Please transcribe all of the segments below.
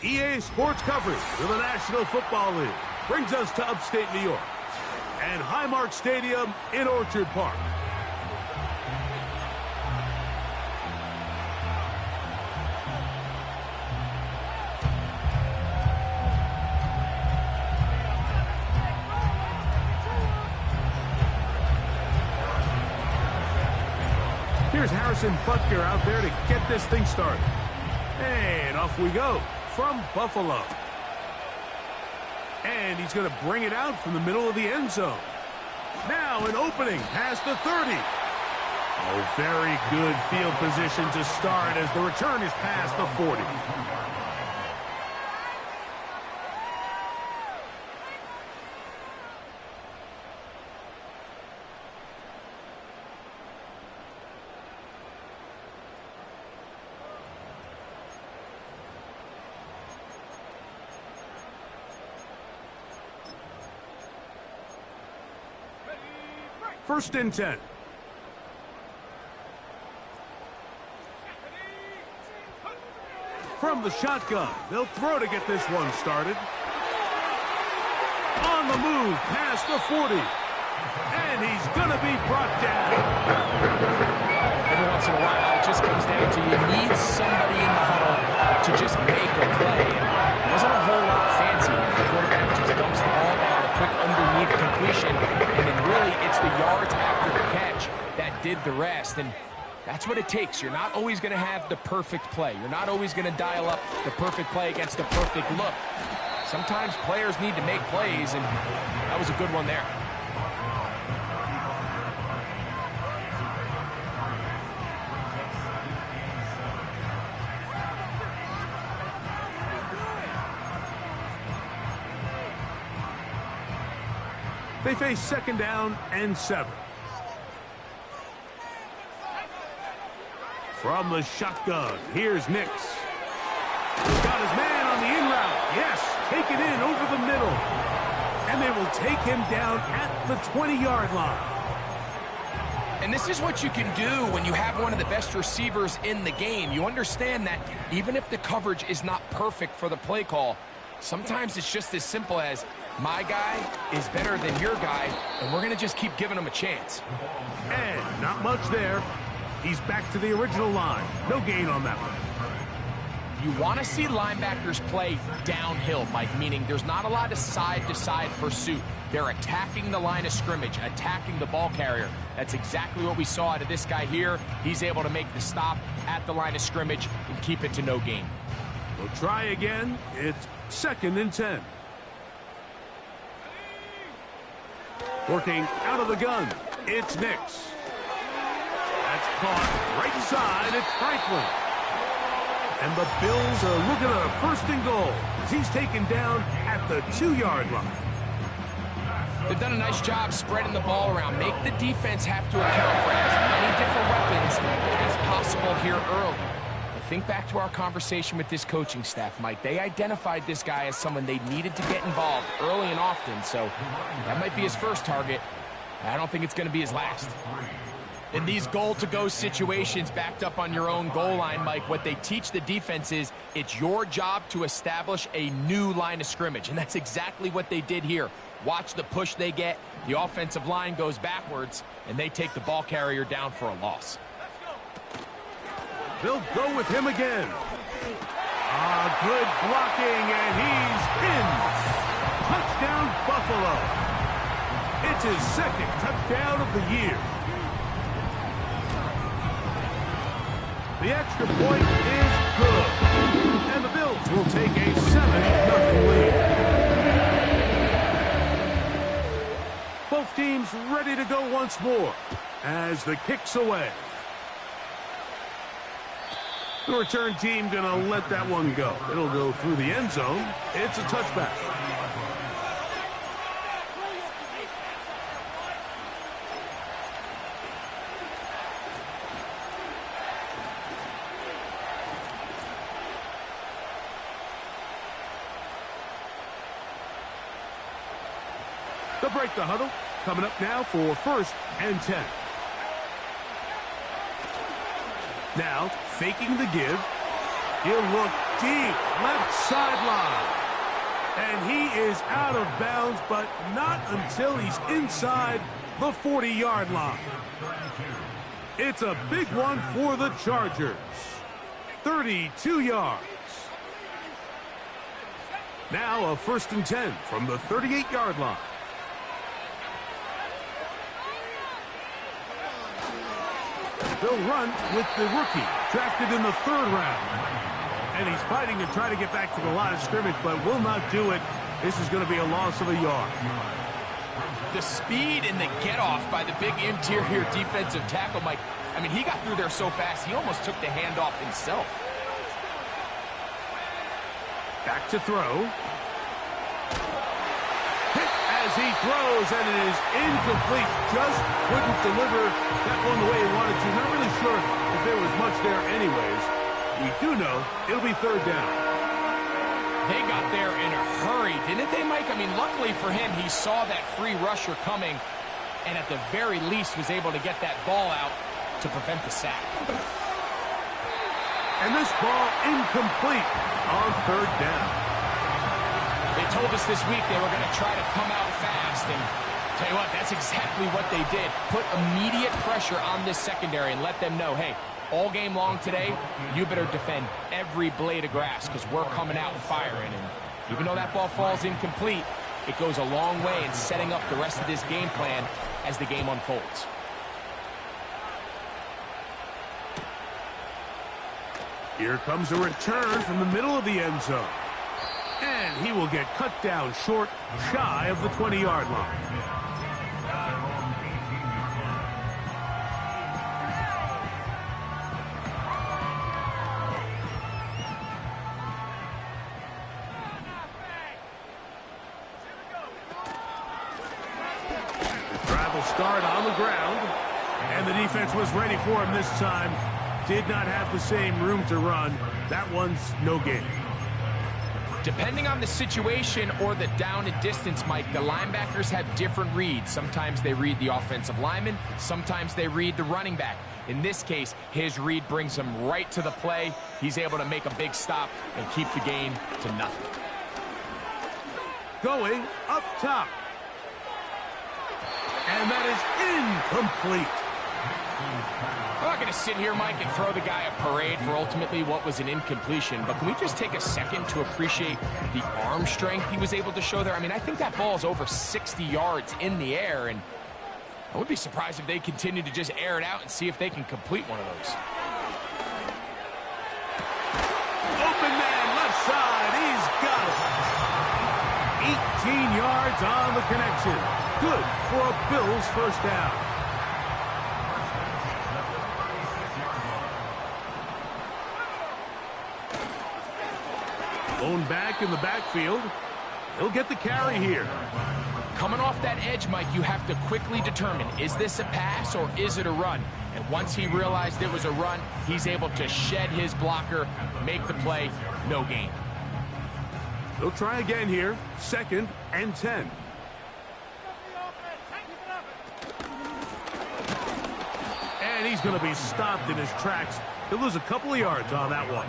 EA Sports coverage of the National Football League brings us to upstate New York and Highmark Stadium in Orchard Park. Here's Harrison Butker out there to get this thing started. And off we go from Buffalo. And he's going to bring it out from the middle of the end zone. Now an opening past the 30. Oh, very good field position to start as the return is past the 40. First and 10. From the shotgun, they'll throw to get this one started. On the move, past the 40. And he's going to be brought down. Every once in a while, it just comes down to you need somebody in the huddle to just make a play. And it wasn't a whole lot fancy. The quarterback just dumps the ball down, a quick underneath completion, and then really it's the yards after the catch that did the rest. And that's what it takes. You're not always going to have the perfect play. You're not always going to dial up the perfect play against the perfect look. Sometimes players need to make plays, and that was a good one there. They face second down and 7. From the shotgun, here's Nix. He's got his man on the in route. Yes, take it in over the middle. And they will take him down at the 20-yard line. And this is what you can do when you have one of the best receivers in the game. You understand that even if the coverage is not perfect for the play call, sometimes it's just as simple as, my guy is better than your guy, and we're going to just keep giving him a chance. And not much there. He's back to the original line. No gain on that one. You want to see linebackers play downhill, Mike, meaning there's not a lot of side-to-side pursuit. They're attacking the line of scrimmage, attacking the ball carrier. That's exactly what we saw out of this guy here. He's able to make the stop at the line of scrimmage and keep it to no gain. We'll try again. It's second and 10. Working out of the gun, it's Nix. That's caught right side, it's Franklin. And the Bills are looking at a first and goal as he's taken down at the 2-yard line. They've done a nice job spreading the ball around. Make the defense have to account for as many different weapons as possible here early. Think back to our conversation with this coaching staff, Mike. They identified this guy as someone they needed to get involved early and often, so that might be his first target. I don't think it's going to be his last. In these goal-to-go situations backed up on your own goal line, Mike, what they teach the defense is it's your job to establish a new line of scrimmage, and that's exactly what they did here. Watch the push they get. The offensive line goes backwards, and they take the ball carrier down for a loss. They'll go with him again. Good blocking, and he's in. Touchdown, Buffalo. It's his second touchdown of the year. The extra point is good. And the Bills will take a 7-0 lead. Both teams ready to go once more as the kick's away. The return team going to let that one go. It'll go through the end zone. It's a touchback. They'll break the huddle. Coming up now for first and 10. Now, faking the give. He'll look deep left sideline. And he is out of bounds, but not until he's inside the 40-yard line. It's a big one for the Chargers. 32 yards. Now a 1st and 10 from the 38-yard line. They'll run with the rookie, drafted in the 3rd round. And he's fighting to try to get back to the line of scrimmage, but will not do it. This is going to be a loss of a yard. The speed and the get-off by the big interior defensive tackle, Mike. I mean, he got through there so fast, he almost took the handoff himself. Back to throw. Hit as he throws, and it is incomplete. Just couldn't deliver that one the way he wanted to. Not really sure if there was much there anyways. We do know it'll be 3rd down. They got there in a hurry, didn't they, Mike? I mean, luckily for him, he saw that free rusher coming, and at the very least was able to get that ball out to prevent the sack. And this ball incomplete on 3rd down. They told us this week they were going to try to come out fast, and tell you what, that's exactly what they did. Put immediate pressure on this secondary and let them know, hey, all game long today, you better defend every blade of grass because we're coming out and firing. And even though that ball falls incomplete, it goes a long way in setting up the rest of this game plan as the game unfolds. Here comes a return from the middle of the end zone. And he will get cut down short, shy of the 20-yard line. Start on the ground, and the defense was ready for him this time. Did not have the same room to run. That one's no gain. Depending on the situation or the down and distance, Mike, the linebackers have different reads. Sometimes they read the offensive lineman, sometimes they read the running back. In this case, his read brings him right to the play. He's able to make a big stop and keep the gain to nothing. Going up top. And that is incomplete. I'm not going to sit here, Mike, and throw the guy a parade for ultimately what was an incompletion, but can we just take a second to appreciate the arm strength he was able to show there? I mean, I think that ball is over 60 yards in the air, and I would be surprised if they continue to just air it out and see if they can complete one of those. Open man, left side, he's got it. 18 yards on the connection. Good for a Bills 1st down. Blown back in the backfield. He'll get the carry here. Coming off that edge, Mike, you have to quickly determine, is this a pass or is it a run? And once he realized it was a run, he's able to shed his blocker, make the play, no gain. They'll try again here. 2nd and 10. And he's going to be stopped in his tracks. He'll lose a couple of yards on that one.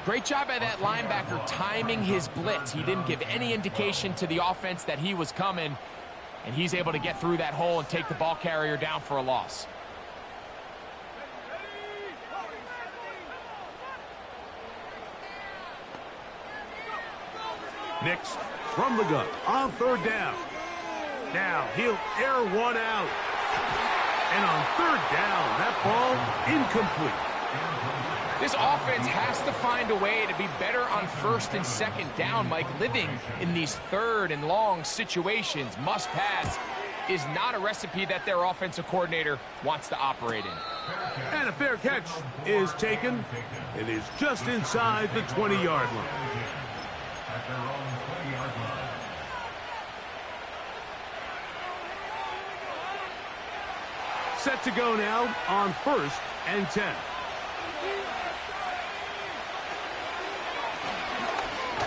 Great job by that linebacker timing his blitz. He didn't give any indication to the offense that he was coming, and he's able to get through that hole and take the ball carrier down for a loss. Nix from the gun on 3rd down. Now he'll air one out. And on 3rd down, that ball incomplete. This offense has to find a way to be better on 1st and 2nd down, Mike. Living in these 3rd and long situations, must pass, is not a recipe that their offensive coordinator wants to operate in. And a fair catch is taken. It is just inside the 20-yard line. Set to go now on 1st and 10.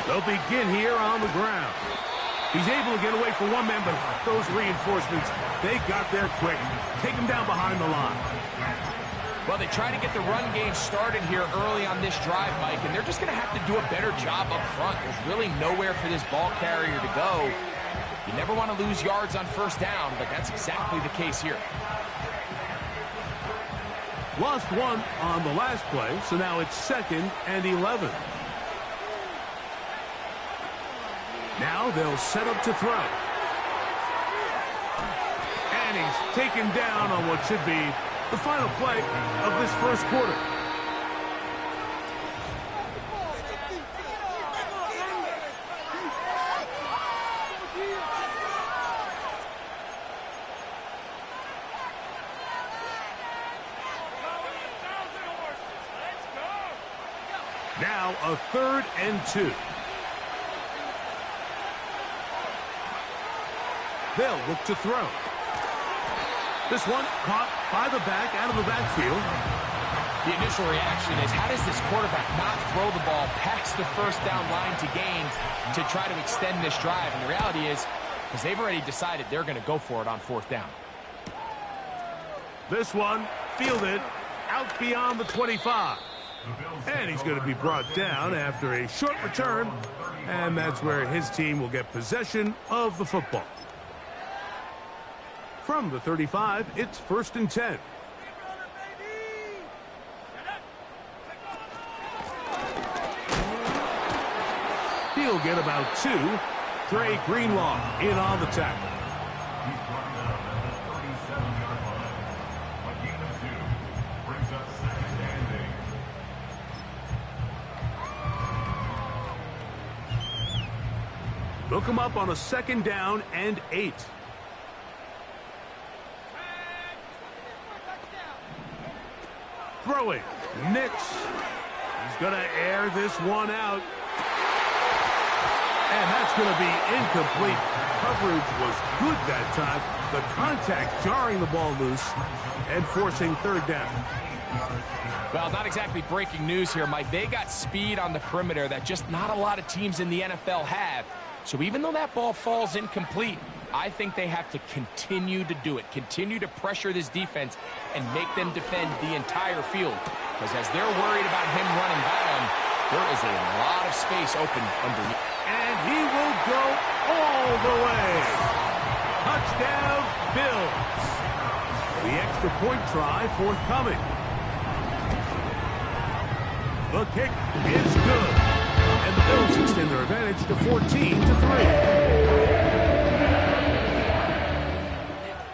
They'll begin here on the ground. He's able to get away from one man, but those reinforcements, they got there quick. Take him down behind the line. Well, they try to get the run game started here early on this drive, Mike, and they're just going to have to do a better job up front. There's really nowhere for this ball carrier to go. You never want to lose yards on first down, but that's exactly the case here. Lost one on the last play, so now it's 2nd and 11. Now they'll set up to throw. And he's taken down on what should be the final play of this first quarter. Now a 3rd and 2. They'll look to throw. This one caught by the back out of the backfield. The initial reaction is, how does this quarterback not throw the ball past the first down line to gain to try to extend this drive? And the reality is, because they've already decided they're going to go for it on 4th down. This one fielded out beyond the 25. And he's going to be brought down after a short return. And that's where his team will get possession of the football. From the 35, it's 1st and 10. He'll get about 2. Trey Greenlaw in on the tackle. They'll come up on a 2nd down and 8. Throwing. Nix. He's going to air this one out. And that's going to be incomplete. Coverage was good that time. The contact jarring the ball loose and forcing 3rd down. Well, not exactly breaking news here, Mike. They got speed on the perimeter that just not a lot of teams in the NFL have. So even though that ball falls incomplete, I think they have to continue to do it. Continue to pressure this defense and make them defend the entire field. Because as they're worried about him running by them, there is a lot of space open underneath. And he will go all the way. Touchdown, Bills. The extra point try forthcoming. The kick is good. And the Bills extend their advantage to 14-3.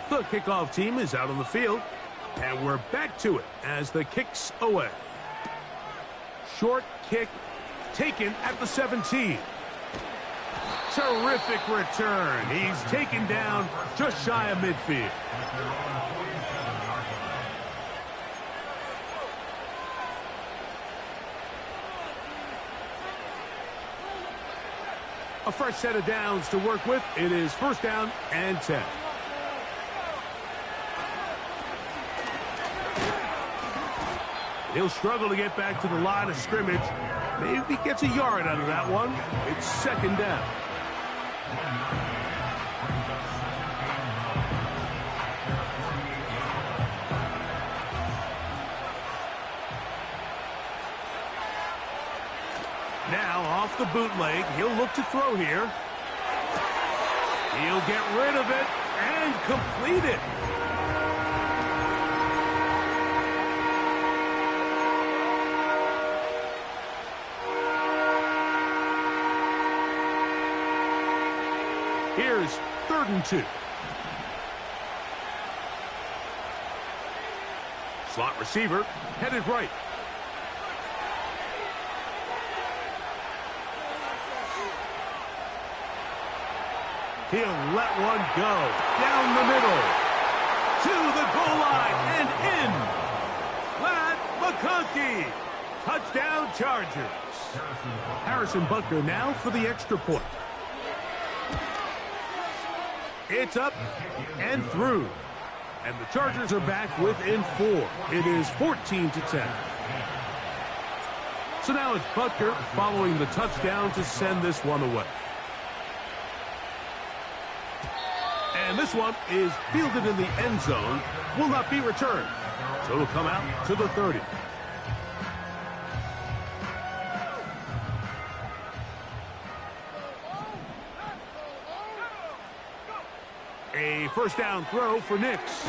The kickoff team is out on the field, and we're back to it as the kick's away. Short kick taken at the 17. Terrific return. He's taken down just shy of midfield. A fresh set of downs to work with. It is 1st down and 10. He'll struggle to get back to the line of scrimmage. Maybe gets a yard out of that one. It's 2nd down. Now off the bootleg, he'll look to throw here. He'll get rid of it and complete it. Here's 3rd and 2. Slot receiver headed right. He'll let one go down the middle to the goal line and in. Lad McConkey. Touchdown Chargers. Harrison Butker now for the extra point. It's up and through. And the Chargers are back within 4. It is 14-10. So now it's Butker following the touchdown to send this one away. And this one is fielded in the end zone. Will not be returned. So it'll come out to the 30. A first down throw for Nix.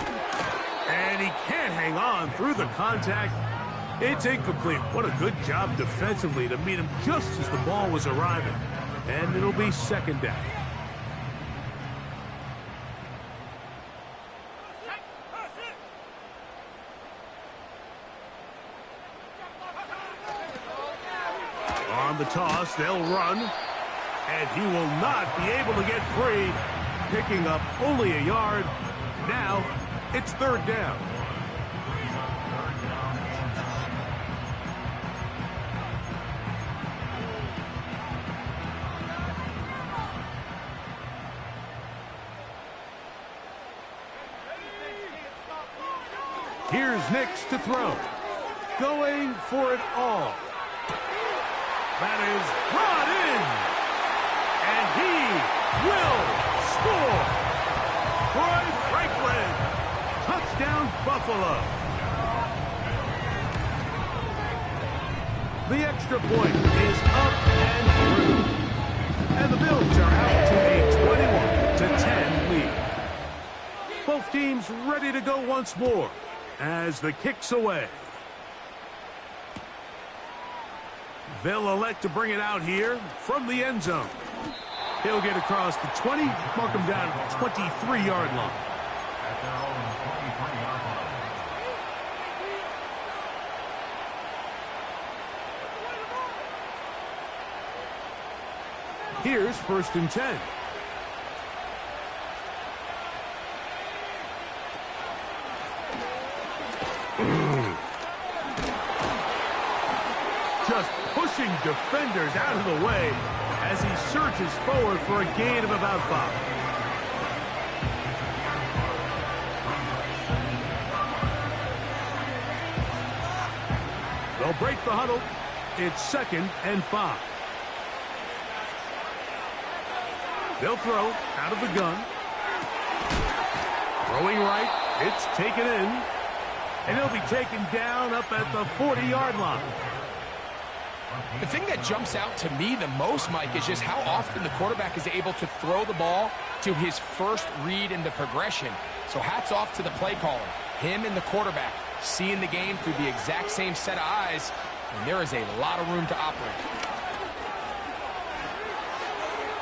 And he can't hang on through the contact. It's incomplete. What a good job defensively to meet him just as the ball was arriving. And it'll be second down. On the toss, they'll run. And he will not be able to get free. Picking up only a yard. Now, it's third down. Here's Nix to throw. Going for it all. That is brought in. And he will score. Troy Franklin. Touchdown, Buffalo. The extra point is up and through. And the Bills are out to a 21-10 lead. Both teams ready to go once more as the kick's away. They'll elect to bring it out here from the end zone. He'll get across the 20, mark him down at the 23-yard line. Here's first and 10. Just pushing defenders out of the way as he surges forward for a gain of about 5. They'll break the huddle. It's second and 5. They'll throw out of the gun. Throwing right. It's taken in. And he'll be taken down up at the 40-yard line. The thing that jumps out to me the most, Mike, is just how often the quarterback is able to throw the ball to his first read in the progression. So hats off to the play caller. Him and the quarterback seeing the game through the exact same set of eyes, and there is a lot of room to operate.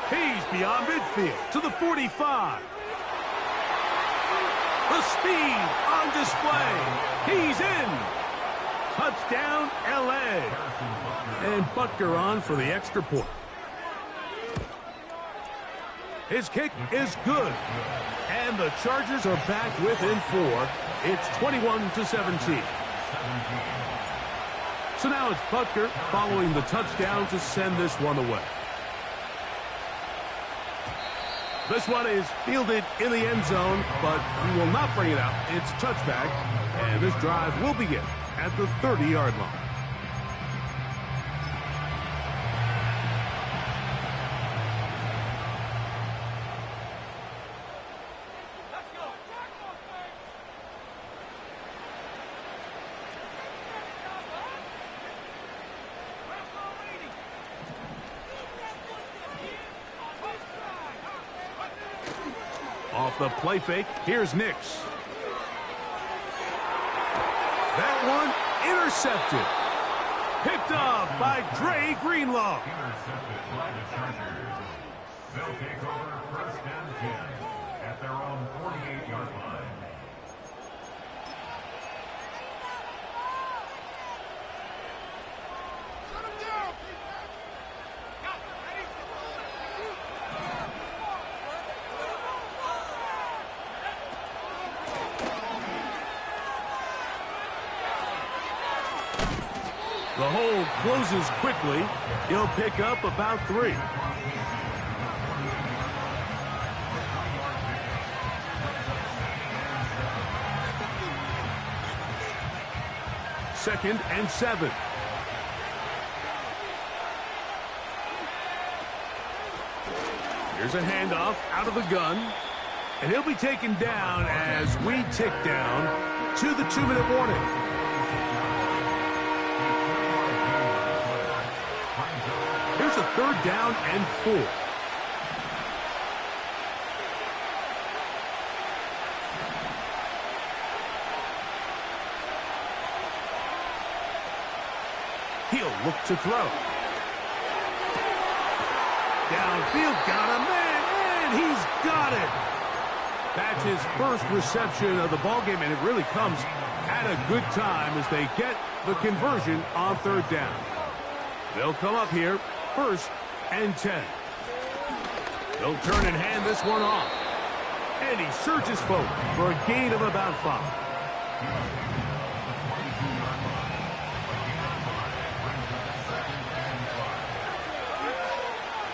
He's beyond midfield to the 45. The speed on display. He's in. Touchdown, L.A. And Butker on for the extra point. His kick is good. And the Chargers are back within 4. It's 21-17. So now it's Butker following the touchdown to send this one away. This one is fielded in the end zone, but he will not bring it out. It's touchback, and this drive will begin at the 30-yard line. Off the play fake, here's Nix. That one intercepted. Picked off by Dre Greenlaw. Intercepted by the Chargers. They'll take over first and 10 at their own 48-yard line. The hole closes quickly. He'll pick up about 3. Second and 7. Here's a handoff out of the gun. And he'll be taken down as we tick down to the 2-minute warning. Here's a 3rd down and 4. He'll look to throw. Downfield, got a man, and he's got it. That's his first reception of the ballgame, and it really comes at a good time as they get the conversion on 3rd down. They'll come up here, 1st and 10. They'll turn and hand this one off. And he surges forward for a gain of about 5.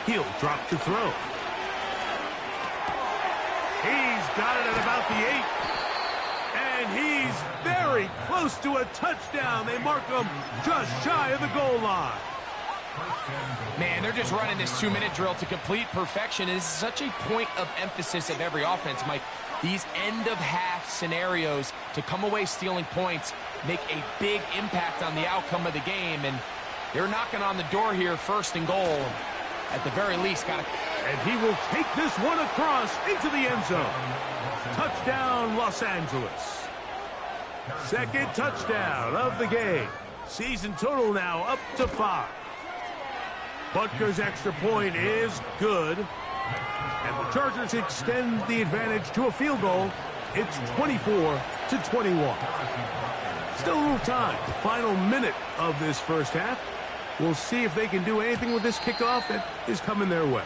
He'll drop to throw. He's got it at about the 8. And he's very close to a touchdown. They mark him just shy of the goal line. Man, they're just running this 2-minute drill to complete perfection. It is such a point of emphasis of every offense, Mike. These end-of-half scenarios to come away stealing points make a big impact on the outcome of the game. And they're knocking on the door here, 1st and goal. At the very least, got to... And he will take this one across into the end zone. Touchdown, Los Angeles. 2nd touchdown of the game. Season total now up to 5. Butker's extra point is good. And the Chargers extend the advantage to a field goal. It's 24-21. Still a little time. The final minute of this first half. We'll see if they can do anything with this kickoff that is coming their way.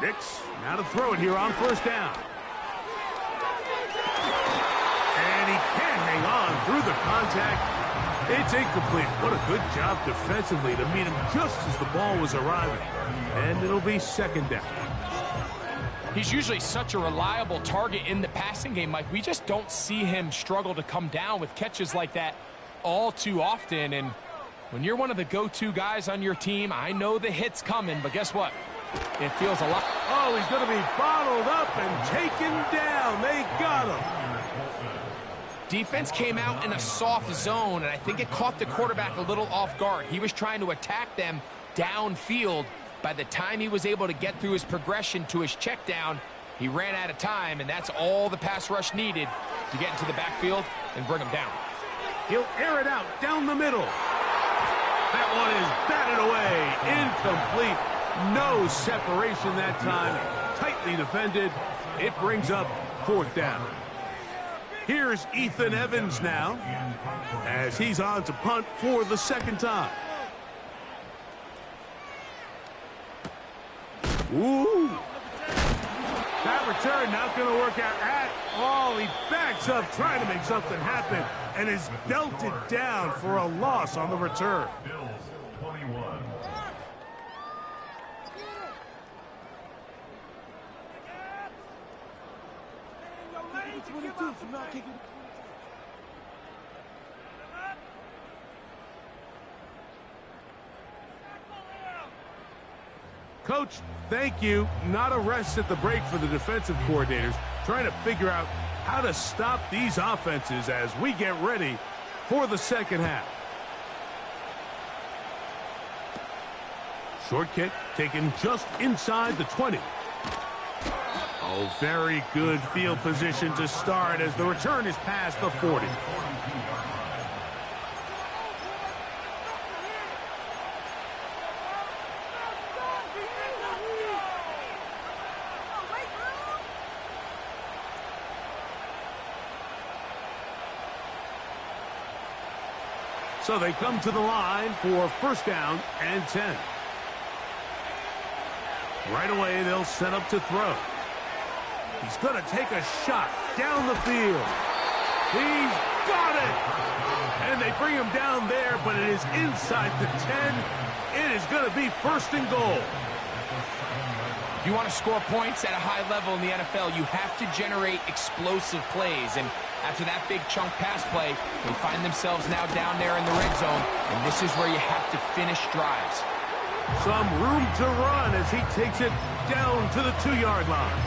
Nix, now to throw it here on 1st down. And he can't hang on through the contact. It's incomplete. What a good job defensively to meet him just as the ball was arriving. And it'll be 2nd down. He's usually such a reliable target in the passing game, Mike. We just don't see him struggle to come down with catches like that all too often. And when you're one of the go-to guys on your team, I know the hit's coming, but guess what? It feels a lot. Oh, he's going to be bottled up and taken down. They got him. Defense came out in a soft zone, and I think it caught the quarterback a little off guard. He was trying to attack them downfield. By the time he was able to get through his progression to his check down, he ran out of time, and that's all the pass rush needed to get into the backfield and bring him down. He'll air it out down the middle. That one is batted away. Incomplete. No separation that time. Tightly defended. It brings up 4th down. Here's Ethan Evans now as he's on to punt for the 2nd time. Ooh. That return not going to work out at all. He backs up trying to make something happen and is belted down for a loss on the return. Bills 21. Coach, thank you. Not a rest at the break for the defensive coordinators, trying to figure out how to stop these offenses as we get ready for the 2nd half. Short kick taken just inside the 20. Oh, very good field position to start as the return is past the 40. So they come to the line for 1st down and 10. Right away, they'll set up to throw. He's going to take a shot down the field. He's got it! And they bring him down there, but it is inside the 10. It is going to be 1st and goal. If you want to score points at a high level in the NFL, you have to generate explosive plays. And after that big chunk pass play, they find themselves now down there in the red zone, and this is where you have to finish drives. Some room to run as he takes it down to the 2-yard line.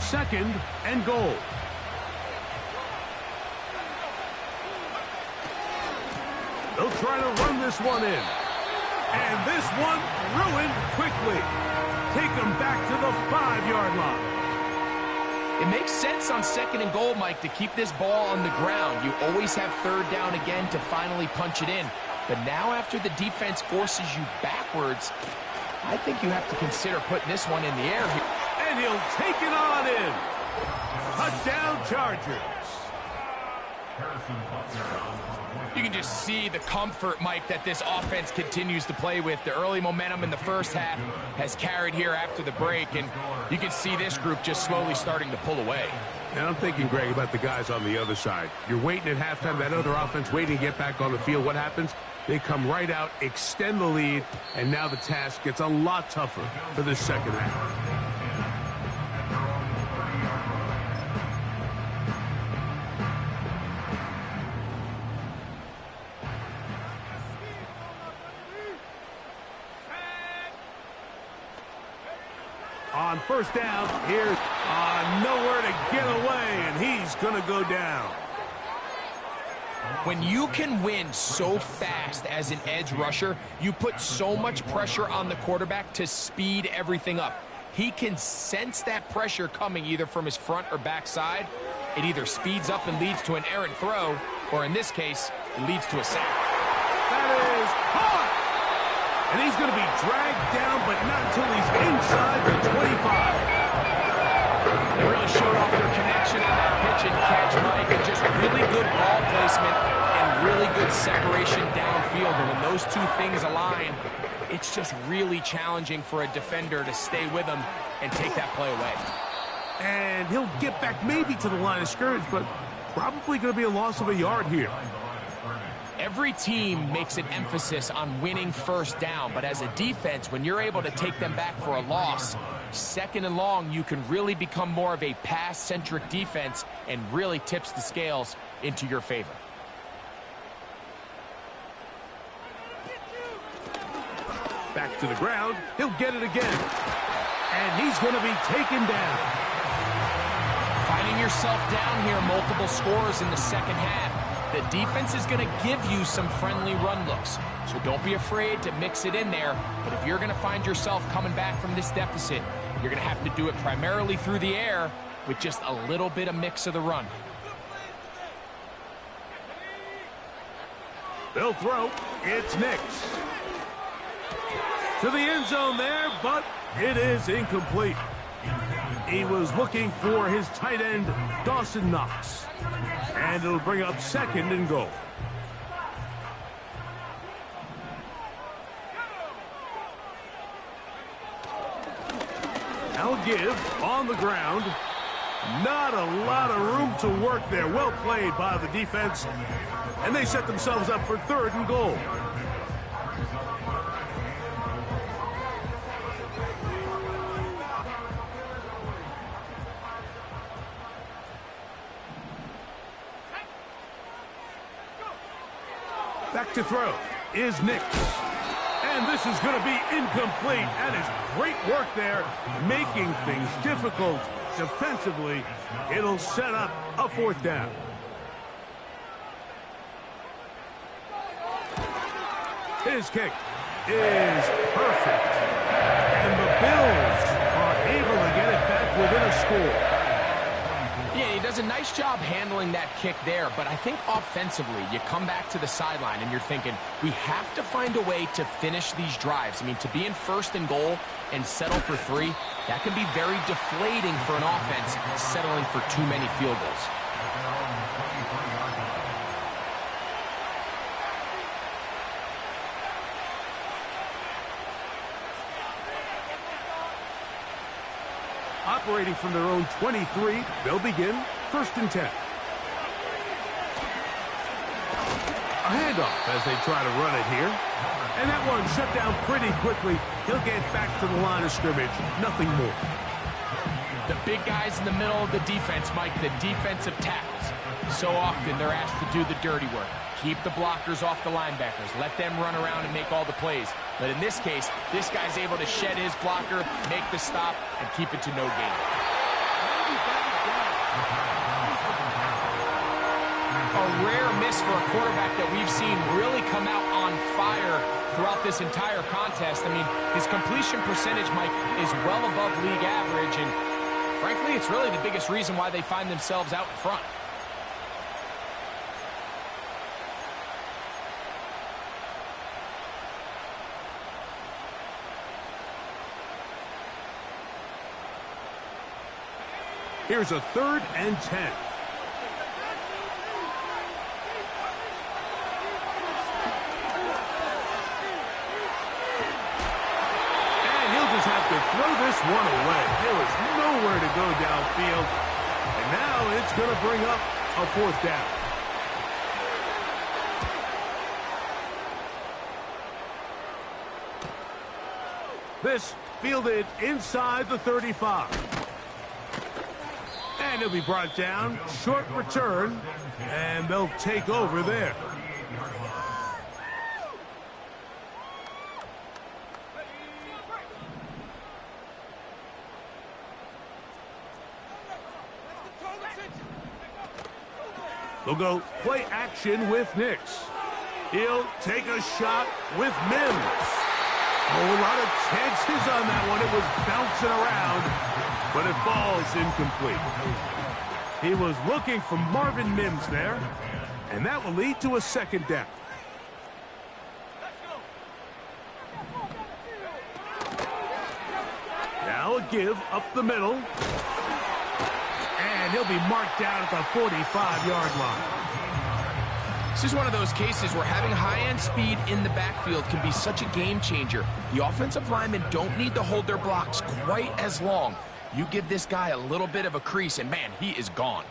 Second and goal. They'll try to run this one in. And this one ruined quickly. Take them back to the 5-yard line. It makes sense on second and goal, Mike, to keep this ball on the ground. You always have third down again to finally punch it in. But now after the defense forces you backwards, I think you have to consider putting this one in the air here. And he'll take it on in. Touchdown, Chargers. You can just see the comfort, Mike, that this offense continues to play with. The early momentum in the first half has carried here after the break, and you can see this group just slowly starting to pull away. And I'm thinking, Greg, about the guys on the other side. You're waiting at halftime, that other offense waiting to get back on the field. What happens? They come right out, extend the lead, and now the task gets a lot tougher for this second half. On first down, here's nowhere to get away, and he's going to go down. When you can win so fast as an edge rusher, you put so much pressure on the quarterback to speed everything up. He can sense that pressure coming either from his front or back side. It either speeds up and leads to an errant throw, or in this case, it leads to a sack. That is hard! And he's going to be dragged down, but not until he's inside the 25. They really showed off their connection on that pitch and catch, Mike, and just really good ball placement and really good separation downfield. And when those two things align, it's just really challenging for a defender to stay with them and take that play away. And he'll get back maybe to the line of scrimmage, but probably going to be a loss of a yard here. Every team makes an emphasis on winning first down, but as a defense, when you're able to take them back for a loss, second and long, you can really become more of a pass-centric defense and really tips the scales into your favor. Back to the ground. He'll get it again. And he's going to be taken down. Finding yourself down here, multiple scores in the second half. The defense is going to give you some friendly run looks, so don't be afraid to mix it in there. But if you're going to find yourself coming back from this deficit, you're going to have to do it primarily through the air with just a little bit of mix of the run. They'll throw. It's Nix. To the end zone there, but it is incomplete. He was looking for his tight end, Dawson Knox. And it'll bring up second and goal. Now give on the ground. Not a lot of room to work there. Well played by the defense. And they set themselves up for third and goal. Back to throw is Nix. And this is going to be incomplete. That is great work there, making things difficult defensively. It'll set up a fourth down. His kick is perfect. And the Bills are able to get it back within a score. Yeah, he does a nice job handling that kick there, but I think offensively, you come back to the sideline and you're thinking, we have to find a way to finish these drives. I mean, to be in first and goal and settle for 3, that can be very deflating for an offense settling for too many field goals. operating from their own 23. They'll begin 1st and 10. A handoff as they try to run it here. And that one shut down pretty quickly. He'll get back to the line of scrimmage. Nothing more. The big guys in the middle of the defense, Mike, the defensive tackles. So often they're asked to do the dirty work. Keep the blockers off the linebackers. Let them run around and make all the plays. But in this case, this guy's able to shed his blocker, make the stop, and keep it to no gain. A rare miss for a quarterback that we've seen really come out on fire throughout this entire contest. I mean, his completion percentage, Mike, is well above league average, and frankly, it's really the biggest reason why they find themselves out in front. Here's a 3rd and 10. And he'll just have to throw this one away. There was nowhere to go downfield. And now it's going to bring up a 4th down. This fielded inside the 35. And he'll be brought down. Short return. And they'll take over there. They'll go play action with Nix. He'll take a shot with Mims. Oh, a lot of chances on that one. It was bouncing around, but it falls incomplete. He was looking for Marvin Mims there, and that will lead to a 2nd down. Now a give up the middle, and he'll be marked down at the 45-yard line. This is one of those cases where having high-end speed in the backfield can be such a game changer. The offensive linemen don't need to hold their blocks quite as long. You give this guy a little bit of a crease, and man, he is gone.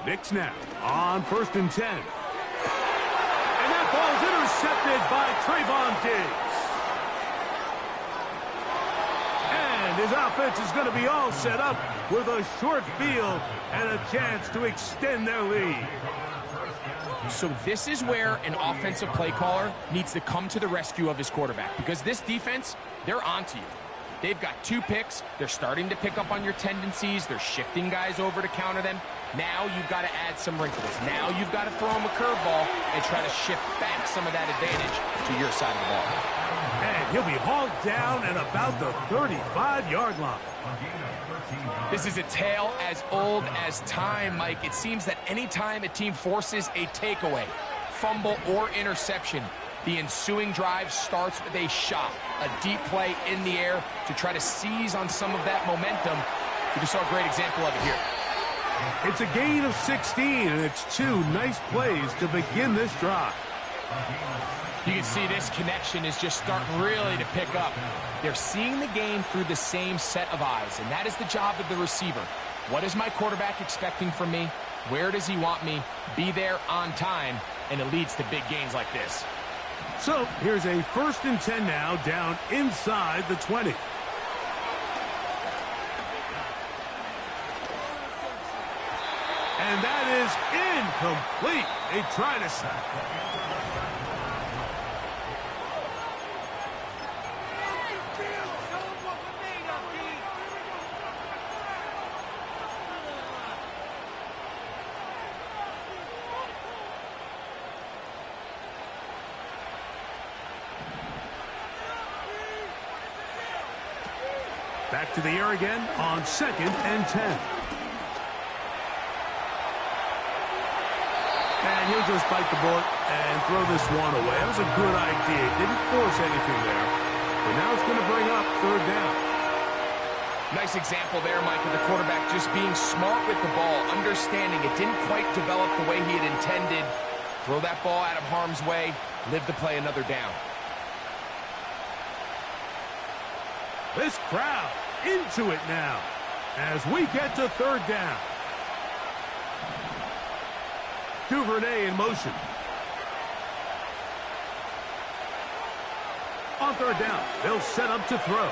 Nix now on 1st and 10. And that ball's intercepted by Trayvon Diggs. And his offense is going to be all set up with a short field and a chance to extend their lead. So this is where an offensive play caller needs to come to the rescue of his quarterback, because this defense, they're onto you. They've got 2 picks. They're starting to pick up on your tendencies. They're shifting guys over to counter them. Now you've got to add some wrinkles. Now you've got to throw him a curveball and try to shift back some of that advantage to your side of the ball. And he'll be hauled down at about the 35-yard line. This is a tale as old as time, Mike. It seems that anytime a team forces a takeaway, fumble, or interception, the ensuing drive starts with a shot, a deep play in the air to try to seize on some of that momentum. We just saw a great example of it here. It's a gain of 16, and it's 2 nice plays to begin this drive. You can see this connection is just starting really to pick up. They're seeing the game through the same set of eyes, and that is the job of the receiver. What is my quarterback expecting from me? Where does he want me? Be there on time, and it leads to big gains like this. So here's a 1st and 10 now, down inside the 20. And that is incomplete. They try to sack. Back to the air again on 2nd and 10. And he'll just bite the bullet and throw this one away. That was a good idea. Didn't force anything there. But now it's going to bring up 3rd down. Nice example there, Mike, of the quarterback just being smart with the ball, understanding it didn't quite develop the way he had intended. Throw that ball out of harm's way, live to play another down. This crowd into it now as we get to third down. Duvernay in motion. On third down, they'll set up to throw.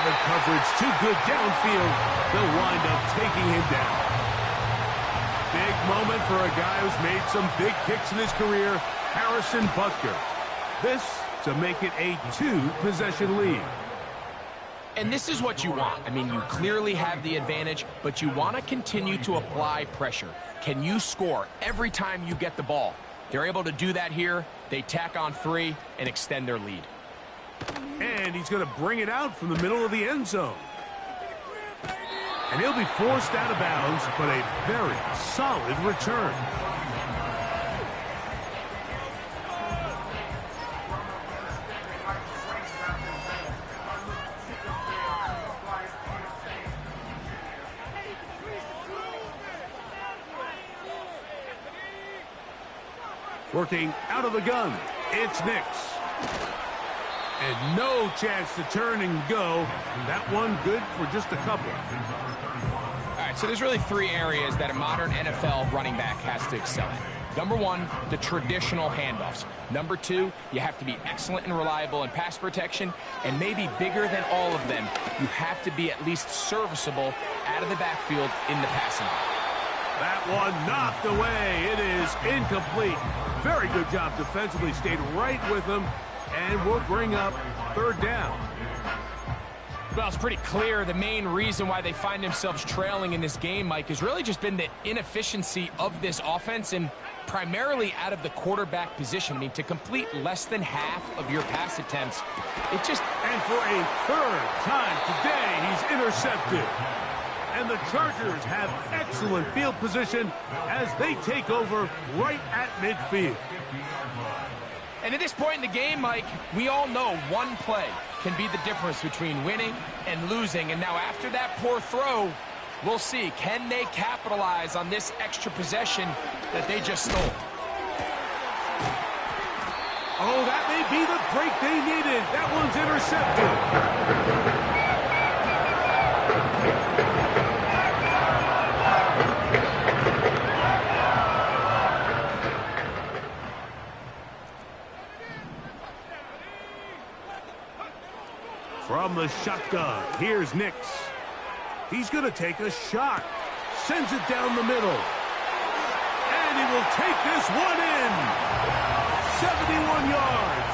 The coverage too good downfield. They'll wind up taking him down. Big moment for a guy who's made some big kicks in his career, Harrison Butker. This to make it a 2-possession lead. And this is what you want. I mean, you clearly have the advantage, but you want to continue to apply pressure. Can you score every time you get the ball? They're able to do that here. They tack on 3 and extend their lead. And he's going to bring it out from the middle of the end zone. And he'll be forced out of bounds, but a very solid return. Working out of the gun, it's Nix. And no chance to turn and go. That one good for just a couple. All right, so there's really 3 areas that a modern NFL running back has to excel at. Number 1, the traditional handoffs. Number 2, you have to be excellent and reliable in pass protection. And maybe bigger than all of them, you have to be at least serviceable out of the backfield in the passing game. That one knocked away. It is incomplete. Very good job defensively. Stayed right with him. And we'll bring up third down. Well, it's pretty clear the main reason why they find themselves trailing in this game, Mike, has really just been the inefficiency of this offense and primarily out of the quarterback position. I mean, to complete less than half of your pass attempts, it just... And for a third time today, he's intercepted. And the Chargers have excellent field position as they take over right at midfield. And at this point in the game, Mike, we all know one play can be the difference between winning and losing. And now after that poor throw, we'll see, can they capitalize on this extra possession that they just stole? Oh, that may be the break they needed. That one's intercepted. From the shotgun, here's Nix. He's going to take a shot. Sends it down the middle. And he will take this one in. 71 yards.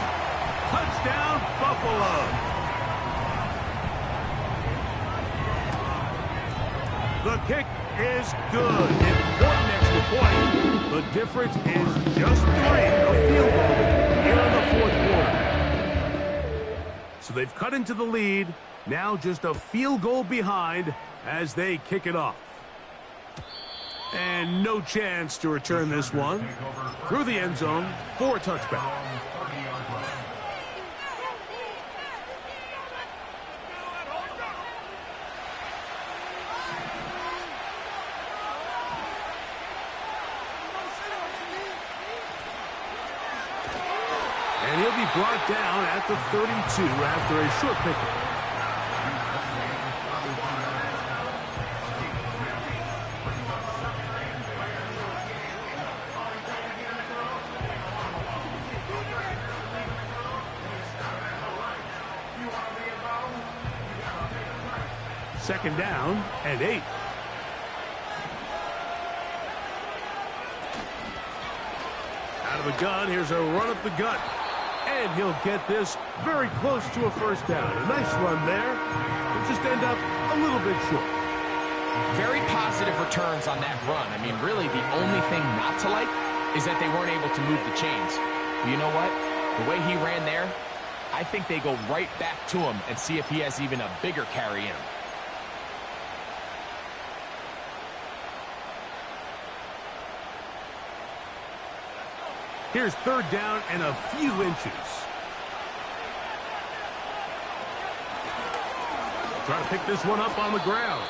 Touchdown, Buffalo. The kick is good. Important extra point. The difference is just 3, a field goal here in the fourth quarter. So they've cut into the lead. Now just a field goal behind as they kick it off. And no chance to return this one. Through the end zone for a touchback. And he'll be brought down at the 32 after a short pickup. Second down and 8. Out of the gun, here's a run up the gut. And he'll get this very close to a first down. A nice run there. He'll just end up a little bit short. Very positive returns on that run. I mean, really, the only thing not to like is that they weren't able to move the chains. But you know what? The way he ran there, I think they go right back to him and see if he has even a bigger carry in him. Here's third down and a few inches. Try to pick this one up on the ground.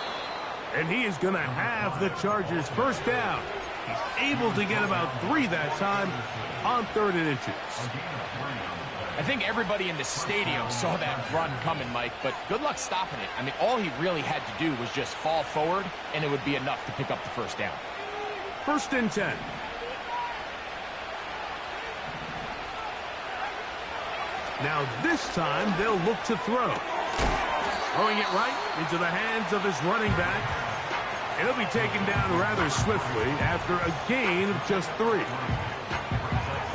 And he is going to have the Chargers first down He's able to get about 3 that time on 3rd and inches. I think everybody in the stadium saw that run coming, Mike, but good luck stopping it. I mean, all he really had to do was just fall forward, and it would be enough to pick up the first down. 1st and 10. Now this time they'll look to throw. Throwing it right into the hands of his running back. It'll be taken down rather swiftly after a gain of just 3.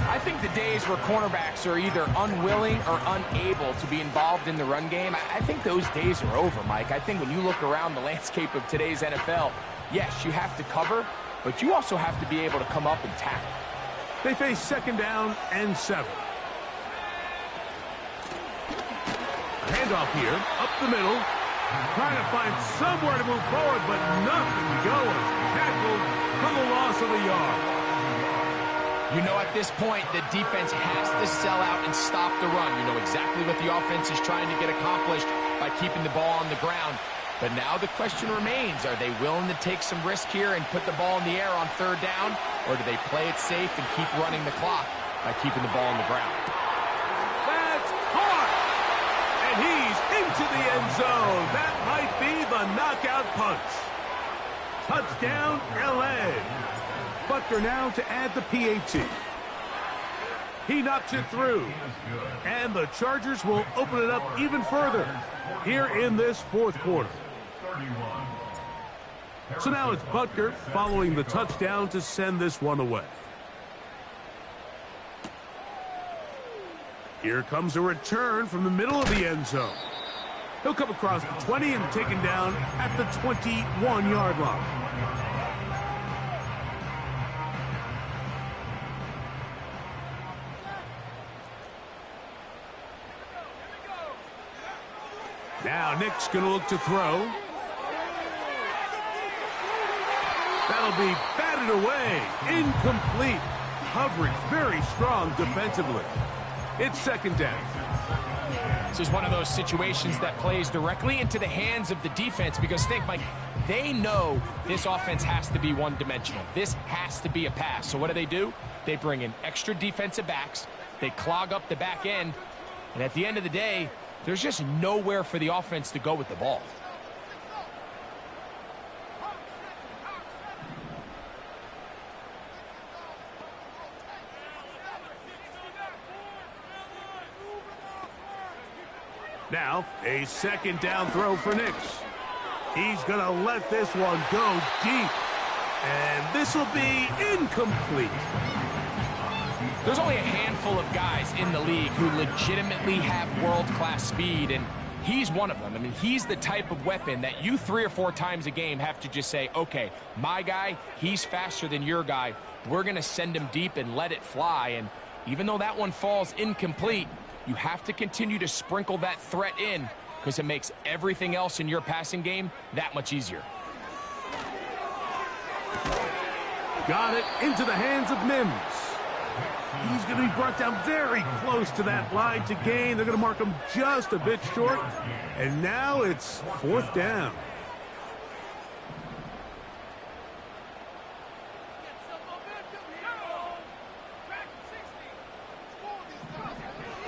I think the days where cornerbacks are either unwilling or unable to be involved in the run game, I think those days are over, Mike. I think when you look around the landscape of today's NFL, yes, you have to cover, but you also have to be able to come up and tackle. They face 2nd down and 7. A handoff here, up the middle. Trying to find somewhere to move forward, but nothing going. Tackled for the loss of a yard. You know, at this point, the defense has to sell out and stop the run. You know exactly what the offense is trying to get accomplished by keeping the ball on the ground. But now the question remains, are they willing to take some risk here and put the ball in the air on 3rd down? Or do they play it safe and keep running the clock by keeping the ball on the ground? That's caught! And he's into the end zone. That might be the knockout punch. Touchdown, L.A. Butker now to add the PAT. He knocks it through. And the Chargers will open it up even further here in this 4th quarter. So now it's Butker following the touchdown to send this one away. Here comes a return from the middle of the end zone. He'll come across the 20 and taken down at the 21-yard line. Now Nick's going to look to throw. That'll be batted away. Incomplete. Coverage very strong defensively. It's 2nd down. This is one of those situations that plays directly into the hands of the defense because think, Mike, they know this offense has to be one-dimensional. This has to be a pass. So what do? They bring in extra defensive backs. They clog up the back end. And at the end of the day, there's just nowhere for the offense to go with the ball. Now, a 2nd down throw for Nix. He's going to let this one go deep. And this will be incomplete. There's only a handful of guys in the league who legitimately have world-class speed, and he's one of them. I mean, he's the type of weapon that you 3 or 4 times a game have to just say, okay, my guy, he's faster than your guy. We're going to send him deep and let it fly. And even though that one falls incomplete, you have to continue to sprinkle that threat in because it makes everything else in your passing game that much easier. Got it into the hands of Mims. He's going to be brought down very close to that line to gain. They're going to mark him just a bit short. And now it's 4th down.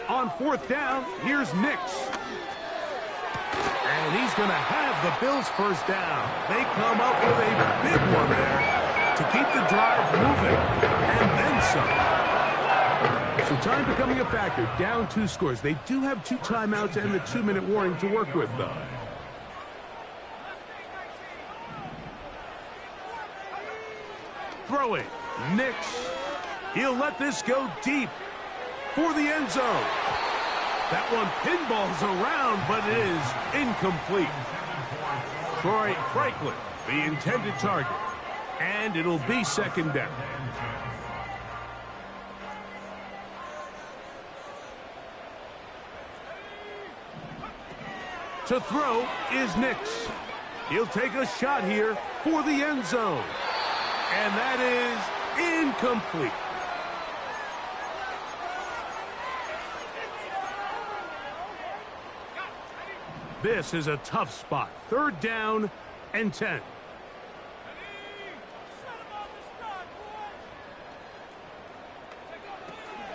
On 4th down, here's Nix. And he's going to have the Bills' first down. They come up with a big one there to keep the drive moving, and then some. So time becoming a factor, down 2 scores. They do have 2 timeouts and the 2-minute warning to work with, though. Throwing, Nix. He'll let this go deep for the end zone. That one pinballs around, but it is incomplete. Troy Franklin, the intended target. And it'll be 2nd down. To throw is Nix. He'll take a shot here for the end zone. And that is incomplete. This is a tough spot. 3rd down and 10.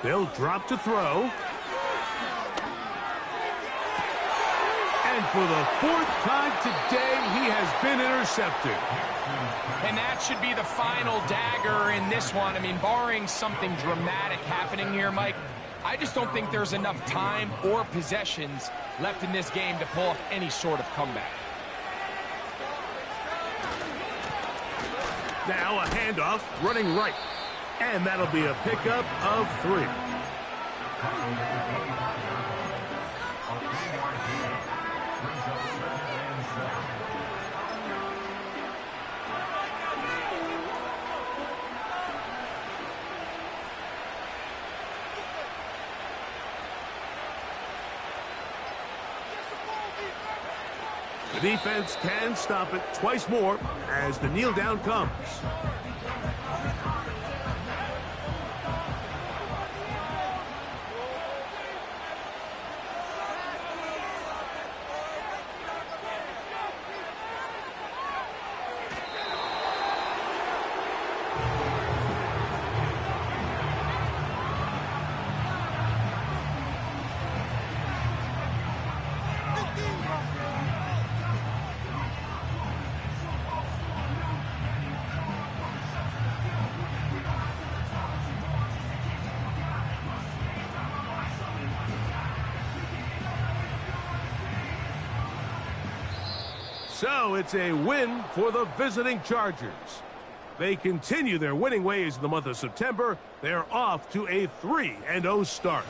They'll drop to throw. And for the 4th time today, he has been intercepted. And that should be the final dagger in this one. I mean, barring something dramatic happening here, Mike, I just don't think there's enough time or possessions left in this game to pull off any sort of comeback. Now a handoff running right. And that'll be a pickup of 3. The defense can stop it twice more as the kneel down comes. So it's a win for the visiting Chargers. They continue their winning ways in the month of September. They're off to a 3-0 start.